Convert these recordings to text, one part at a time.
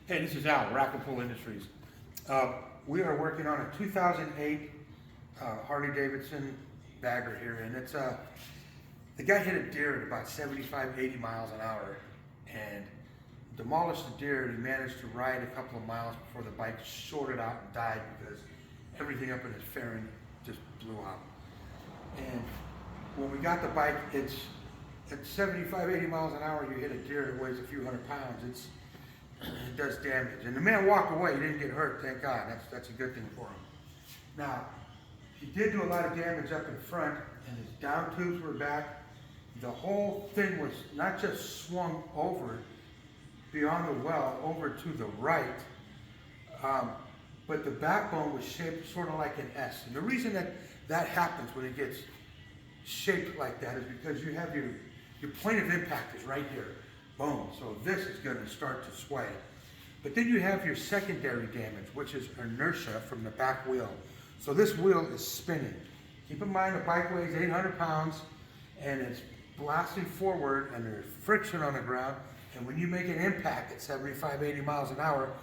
Hey, this is Al, Rack and Pull Industries. We are working on a 2008 Harley Davidson bagger here, and it's the guy hit a deer at about 75, 80 miles an hour and demolished the deer, and he managed to ride a couple of miles before the bike shorted out and died because everything up in his fairing just blew out. And when we got the bike, it's at 75, 80 miles an hour, you hit a deer that weighs a few hundred pounds, it does damage. And the man walked away, he didn't get hurt, thank God. That's a good thing for him. Now, he did do a lot of damage up in front, and his down tubes were back. The whole thing was not just swung over beyond the well, over to the right, but the backbone was shaped sort of like an S. And the reason that happens when it gets shaped like that is because you have your point of impact is right here. Boom. So this is going to start to sway. But then you have your secondary damage, which is inertia from the back wheel. So this wheel is spinning. Keep in mind the bike weighs 800 pounds and it's blasting forward and there's friction on the ground. And when you make an impact at 75, 80 miles an hour,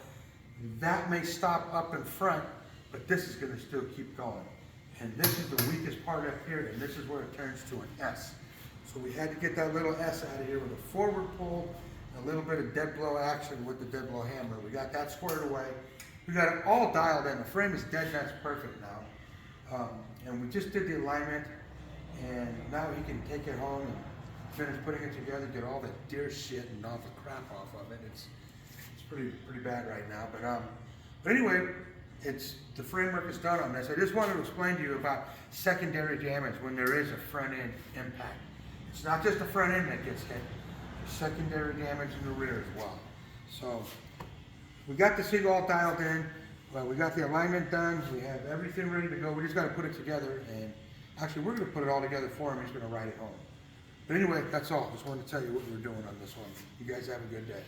that may stop up in front, but this is going to still keep going. And this is the weakest part up here, and this is where it turns to an S. So we had to get that little S out of here with a forward pull, and a little bit of dead blow action with the dead blow hammer. We got that squared away. We got it all dialed in. The frame is dead nuts perfect now. And we just did the alignment, and now he can take it home and finish putting it together, get all the deer shit and all the crap off of it. It's pretty bad right now. But anyway, the framework is done on this. I just wanted to explain to you about secondary damage when there is a front end impact. It's not just the front end that gets hit, there's secondary damage in the rear as well. So we got this thing all dialed in, we got the alignment done, we have everything ready to go. We just got to put it together, and actually we're going to put it all together for him. He's going to ride it home. But anyway, that's all. Just wanted to tell you what we're doing on this one. You guys have a good day.